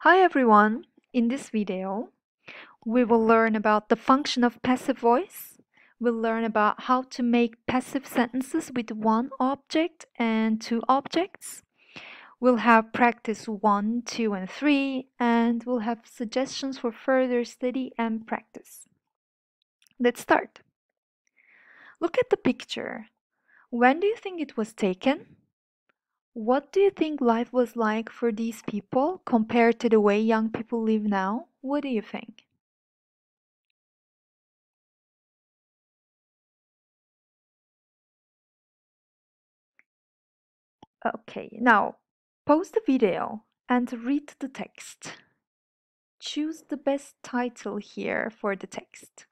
Hi everyone! In this video, we will learn about the function of passive voice. We'll learn about how to make passive sentences with one object and two objects. We'll have practice 1, 2, and 3, and we'll have suggestions for further study and practice. Let's start. Look at the picture. When do you think it was taken? What do you think life was like for these people compared to the way young people live now? What do you think? Okay, now pause the video and read the text. Choose the best title here for the text.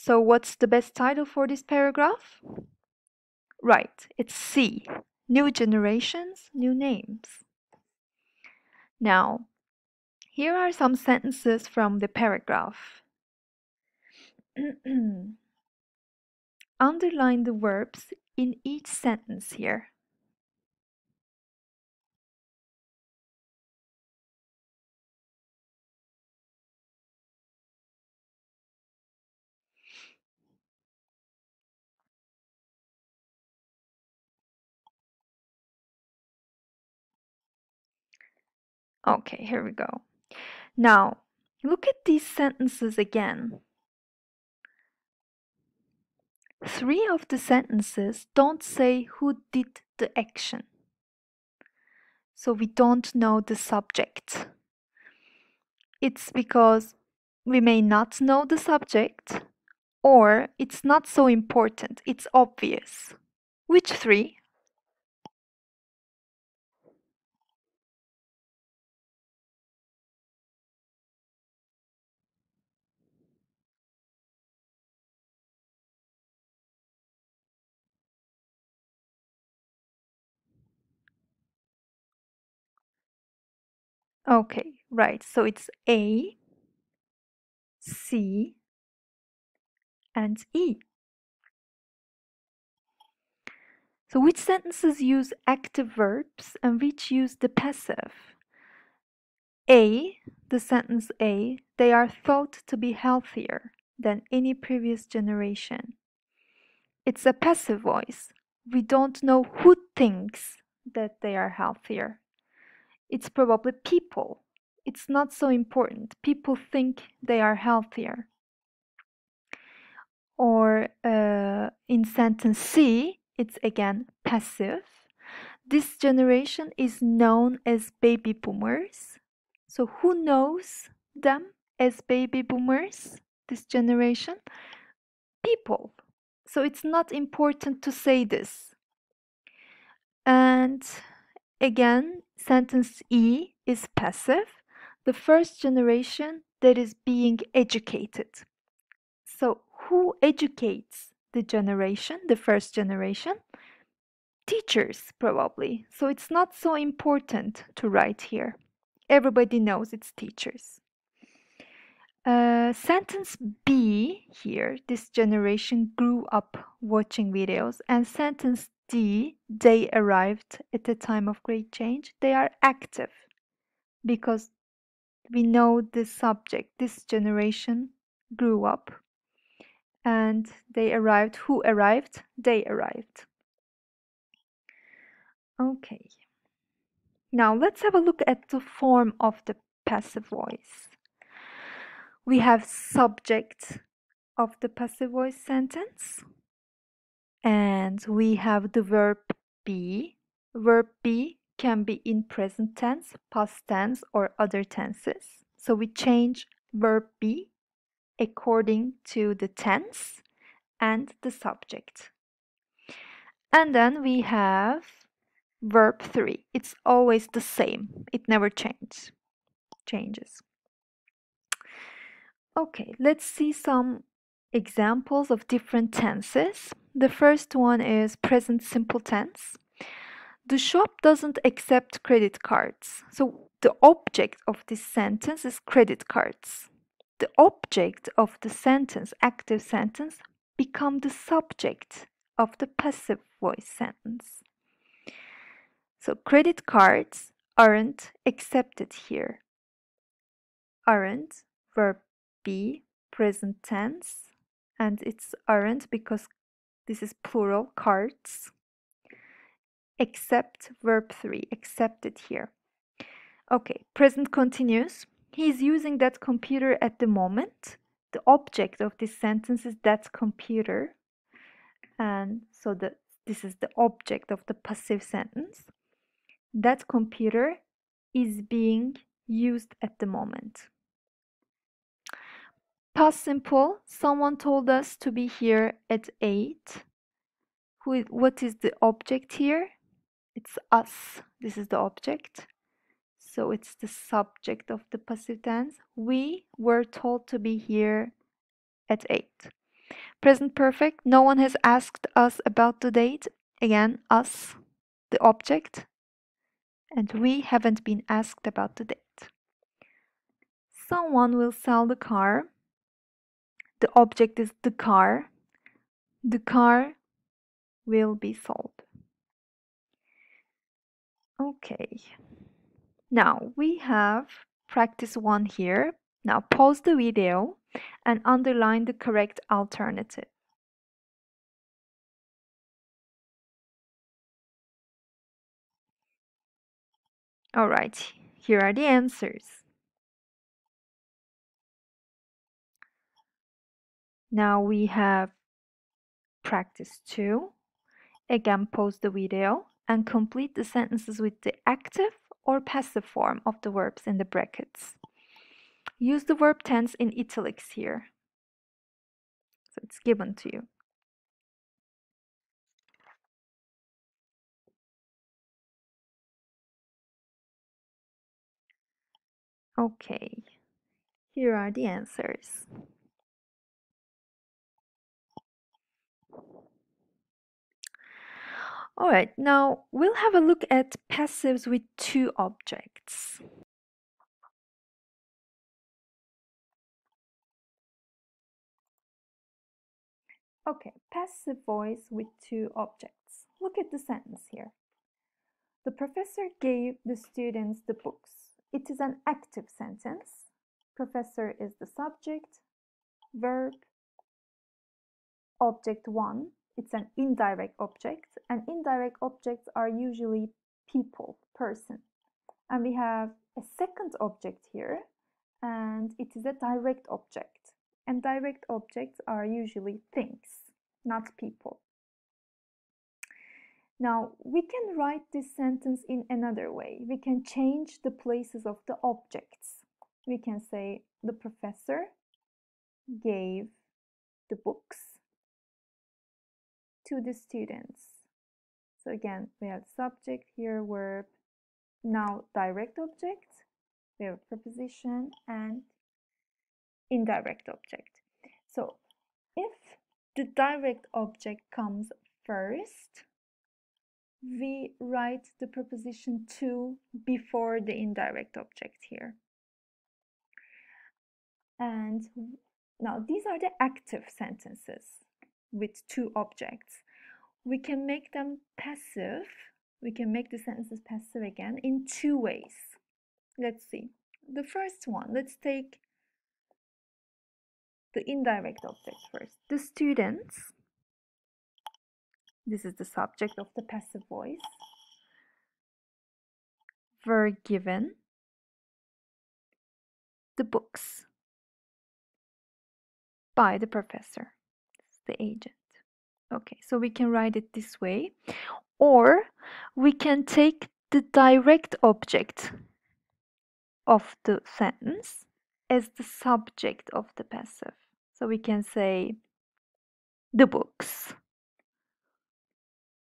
So what's the best title for this paragraph? Right, it's C. New generations, new names. Now, here are some sentences from the paragraph. Underline the verbs in each sentence here. Okay, here we go. Now, look at these sentences again. 3 of the sentences don't say who did the action. So we don't know the subject. It's because we may not know the subject, or it's not so important, it's obvious. Which 3? Okay, right. So it's A, C, and E. So which sentences use active verbs and which use the passive? A, the sentence A, they are thought to be healthier than any previous generation. It's a passive voice. We don't know who thinks that they are healthier. It's probably people. It's not so important. People think they are healthier. Or in sentence C, it's again passive. This generation is known as baby boomers. So who knows them as baby boomers, this generation? People. So it's not important to say this. And again, sentence E is passive, the first generation that is being educated. So who educates the generation, the first generation? Teachers, probably. So it's not so important to write here. Everybody knows it's teachers. Sentence B here, this generation grew up watching videos, and sentence D, they arrived at the time of great change. They are active because we know the subject. This generation grew up and they arrived. Who arrived? They arrived. Okay. Now let's have a look at the form of the passive voice. We have subject of the passive voice sentence, and we have the verb be. Verb be can be in present tense, past tense, or other tenses. So we change verb be according to the tense and the subject. And then we have verb 3. It's always the same. It never changes. Okay, let's see some examples of different tenses. The first one is present simple tense. The shop doesn't accept credit cards. So the object of this sentence is credit cards. The object of the sentence, active sentence, become the subject of the passive voice sentence. So credit cards aren't accepted here. Aren't, verb be, present tense, and it's aren't because this is plural, cards. Accept, verb 3, accepted here. Okay, present continuous. He's using that computer at the moment. The object of this sentence is that computer. And so this is the object of the passive sentence. That computer is being used at the moment. Past simple, someone told us to be here at 8. What is the object here? It's us. This is the object. So it's the subject of the passive tense. We were told to be here at 8. Present perfect, no one has asked us about the date. Again, us, the object. And we haven't been asked about the date. Someone will sell the car. The object is the car. The car will be sold. Okay. Now we have practice 1 here. Now pause the video and underline the correct alternative. Alright, here are the answers. Now we have practice 2. Again, pause the video and complete the sentences with the active or passive form of the verbs in the brackets. Use the verb tense in italics here. So it's given to you. Okay, here are the answers. Alright, now we'll have a look at passives with 2 objects. Okay, passive voice with 2 objects. Look at the sentence here. The professor gave the students the books. It is an active sentence. Professor is the subject, verb, object 1. It's an indirect object, and indirect objects are usually people, person. And we have a second object here, and it is a direct object. And direct objects are usually things, not people. Now, we can write this sentence in another way. We can change the places of the objects. We can say the professor gave the books to the students. So again, we have subject here, verb, now direct object, we have preposition and indirect object. So if the direct object comes first, we write the preposition to before the indirect object here. And now these are the active sentences with 2 objects. We can make them passive. We can make the sentences passive again in 2 ways. Let's see. The first one, let's take the indirect object first. The students, this is the subject of the passive voice, were given the books by the professor, the agent. Okay, so we can write it this way, or we can take the direct object of the sentence as the subject of the passive. So we can say the books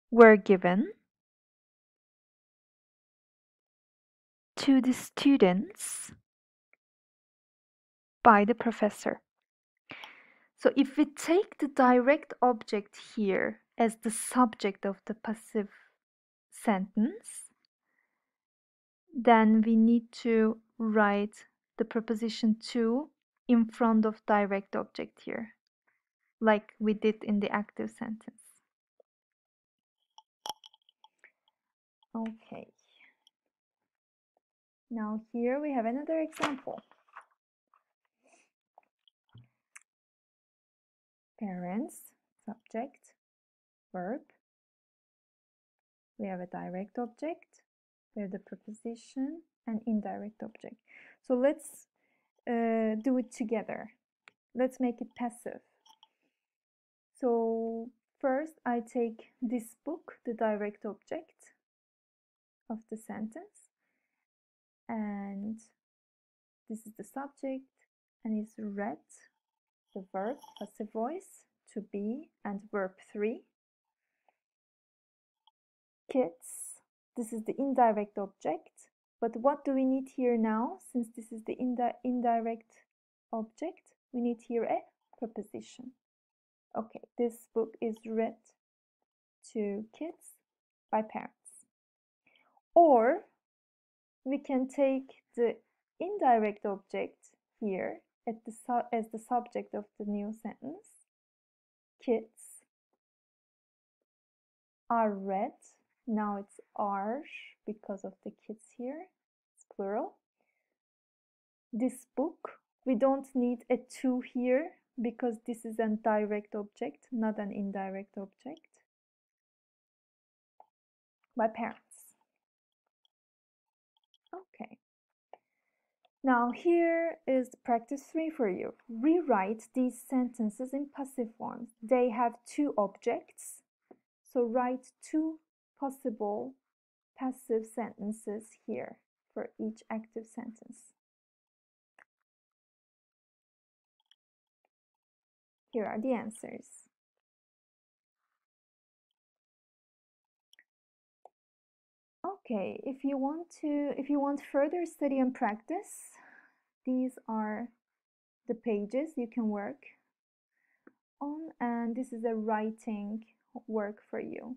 were given to the students by the professor. So if we take the direct object here as the subject of the passive sentence, then we need to write the preposition to in front of direct object here, like we did in the active sentence. Okay. Now here we have another example. Parents, subject, verb. We have a direct object, we have the preposition, and indirect object. So let's do it together. Let's make it passive. So first I take this book, the direct object of the sentence, and this is the subject, and it's read, the verb, passive voice, to be, and verb 3. Kids, this is the indirect object, but what do we need here now? Since this is the indirect object, we need here a preposition. Okay, this book is read to kids by parents. Or we can take the indirect object here as the subject of the new sentence. Kids are read. Now it's are because of the kids here. It's plural. This book, we don't need a to here because this is a direct object, not an indirect object. By parents. Okay. Now here is practice 3 for you. Rewrite these sentences in passive forms. They have two objects. So write two possible passive sentences here for each active sentence. Here are the answers. Okay, if you want further study and practice, these are the pages you can work on, and this is a writing work for you.